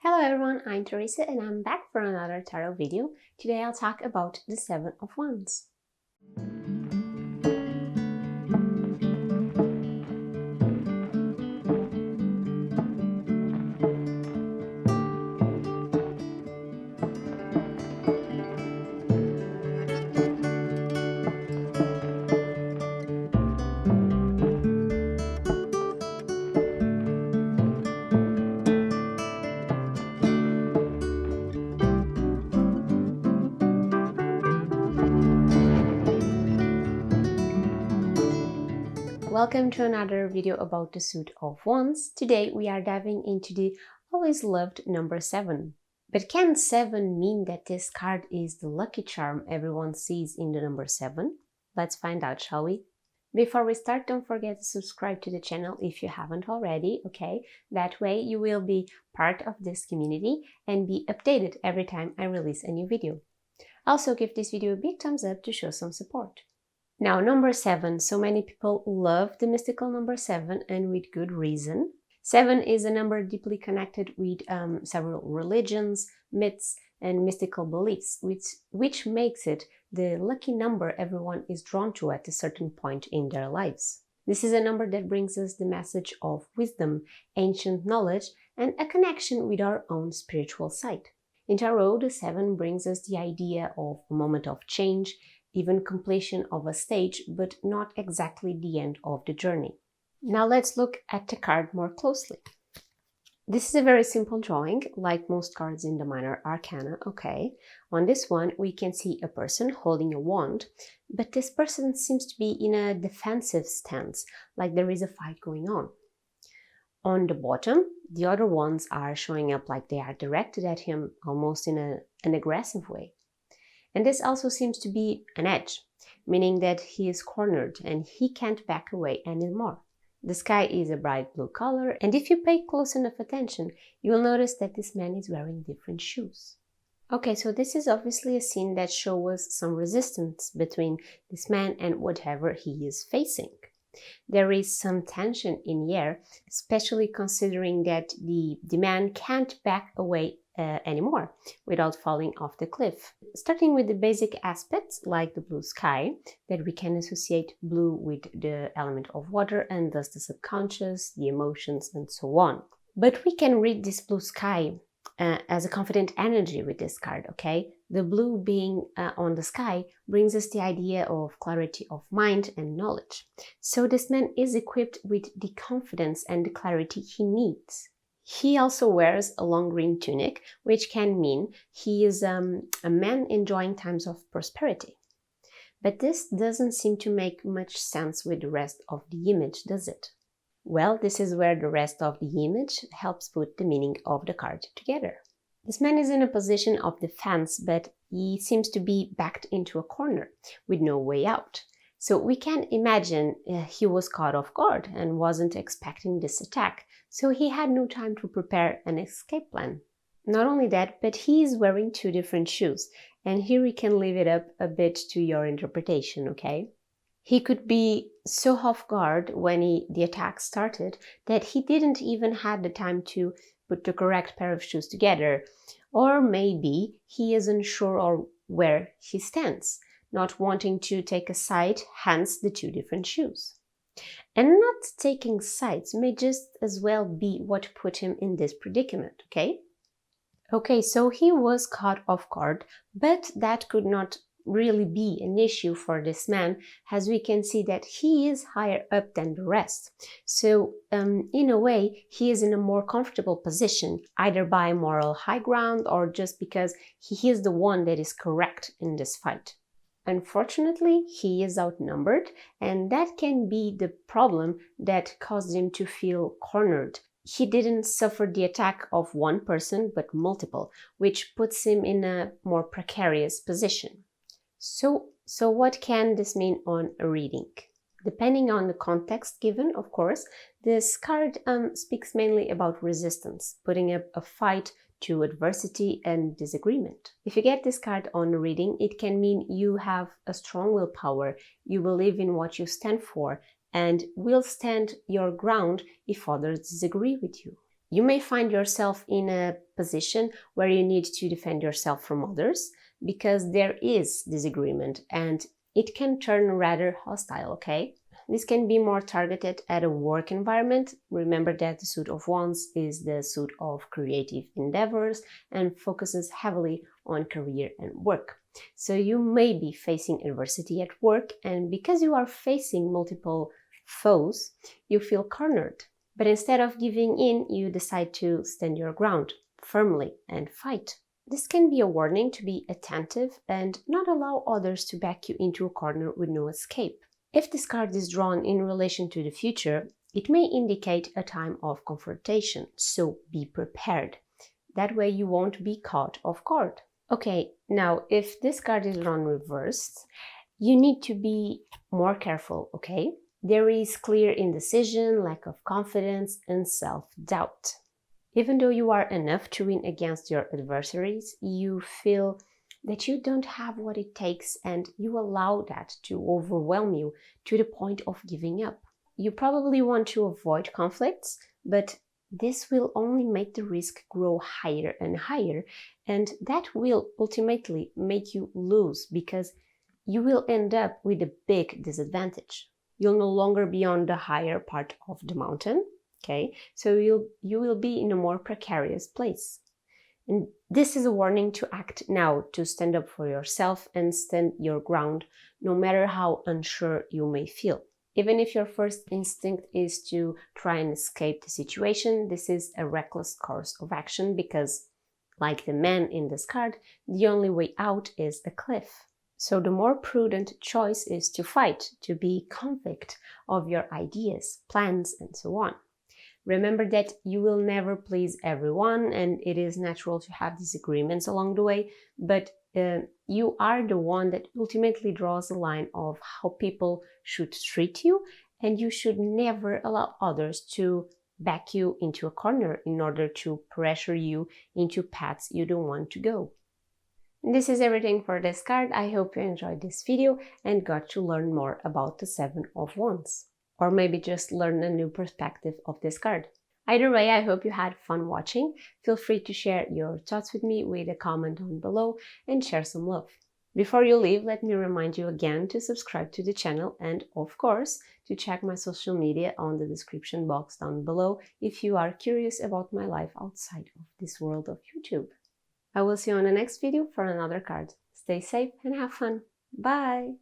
Hello everyone, I'm Teresa and I'm back for another tarot video. Today I'll talk about the Seven of Wands. Welcome to another video about the suit of Wands. Today we are diving into the always loved number 7. But can 7 mean that this card is the lucky charm everyone sees in the number 7? Let's find out, shall we? Before we start, don't forget to subscribe to the channel if you haven't already, okay? That way you will be part of this community and be updated every time I release a new video. Also give this video a big thumbs up to show some support. Now, number 7. So many people love the mystical number 7 and with good reason. 7 is a number deeply connected with several religions, myths, and mystical beliefs, which makes it the lucky number everyone is drawn to at a certain point in their lives. This is a number that brings us the message of wisdom, ancient knowledge, and a connection with our own spiritual side. In Tarot, the 7 brings us the idea of a moment of change, even completion of a stage, but not exactly the end of the journey. Now let's look at the card more closely. This is a very simple drawing, like most cards in the minor arcana, okay? On this one, we can see a person holding a wand, but this person seems to be in a defensive stance, like there is a fight going on. On the bottom, the other wands are showing up like they are directed at him, almost in an aggressive way. And this also seems to be an edge, meaning that he is cornered and he can't back away anymore. The sky is a bright blue color, and if you pay close enough attention, you will notice that this man is wearing different shoes. Okay, so this is obviously a scene that shows us some resistance between this man and whatever he is facing. There is some tension in the air, especially considering that the man can't back away anymore without falling off the cliff. Starting with the basic aspects like the blue sky, that we can associate blue with the element of water and thus the subconscious, the emotions, and so on. But we can read this blue sky as a confident energy with this card, okay? The blue being on the sky brings us the idea of clarity of mind and knowledge. So this man is equipped with the confidence and the clarity he needs. He also wears a long green tunic, which can mean he is a man enjoying times of prosperity. But this doesn't seem to make much sense with the rest of the image, does it? Well, this is where the rest of the image helps put the meaning of the card together. This man is in a position of defense, but he seems to be backed into a corner with no way out. So we can imagine he was caught off guard and wasn't expecting this attack, so he had no time to prepare an escape plan. Not only that, but he is wearing 2 different shoes, and here we can leave it up a bit to your interpretation, okay? He could be so off guard when the attack started that he didn't even have the time to put the correct pair of shoes together, or maybe he is unsure of where he stands, not wanting to take a side, hence the 2 different shoes. And not taking sides may just as well be what put him in this predicament, okay? Okay, so he was caught off guard, but that could not really be an issue for this man, as we can see that he is higher up than the rest. So in a way, he is in a more comfortable position, either by moral high ground or just because he is the one that is correct in this fight. Unfortunately, he is outnumbered, and that can be the problem that caused him to feel cornered. He didn't suffer the attack of one person, but multiple, which puts him in a more precarious position. So what can this mean on a reading? Depending on the context given, of course, this card speaks mainly about resistance, putting up a fight to adversity and disagreement. If you get this card on a reading, it can mean you have a strong willpower, you believe in what you stand for, and will stand your ground if others disagree with you. You may find yourself in a position where you need to defend yourself from others because there is disagreement and it can turn rather hostile, okay? This can be more targeted at a work environment. Remember that the suit of wands is the suit of creative endeavors and focuses heavily on career and work. So you may be facing adversity at work, and because you are facing multiple foes, you feel cornered. But instead of giving in, you decide to stand your ground firmly and fight. This can be a warning to be attentive and not allow others to back you into a corner with no escape. If this card is drawn in relation to the future, it may indicate a time of confrontation, so be prepared. That way you won't be caught off guard. Okay, now if this card is drawn reversed, you need to be more careful, okay? There is clear indecision, lack of confidence, and self-doubt. Even though you are enough to win against your adversaries, you feel that you don't have what it takes and you allow that to overwhelm you to the point of giving up. You probably want to avoid conflicts, but this will only make the risk grow higher and higher, and that will ultimately make you lose because you will end up with a big disadvantage. You'll no longer be on the higher part of the mountain, okay? So you will be in a more precarious place. And this is a warning to act now, to stand up for yourself and stand your ground, no matter how unsure you may feel. Even if your first instinct is to try and escape the situation, this is a reckless course of action because, like the man in this card, the only way out is a cliff. So the more prudent choice is to fight, to be convict of your ideas, plans, and so on. Remember that you will never please everyone and it is natural to have disagreements along the way, but you are the one that ultimately draws the line of how people should treat you, and you should never allow others to back you into a corner in order to pressure you into paths you don't want to go. This is everything for this card. I hope you enjoyed this video and got to learn more about the Seven of Wands. Or maybe just learn a new perspective of this card. Either way, I hope you had fun watching. Feel free to share your thoughts with me with a comment down below and share some love. Before you leave, let me remind you again to subscribe to the channel and, of course, to check my social media on the description box down below if you are curious about my life outside of this world of YouTube. I will see you on the next video for another card. Stay safe and have fun. Bye!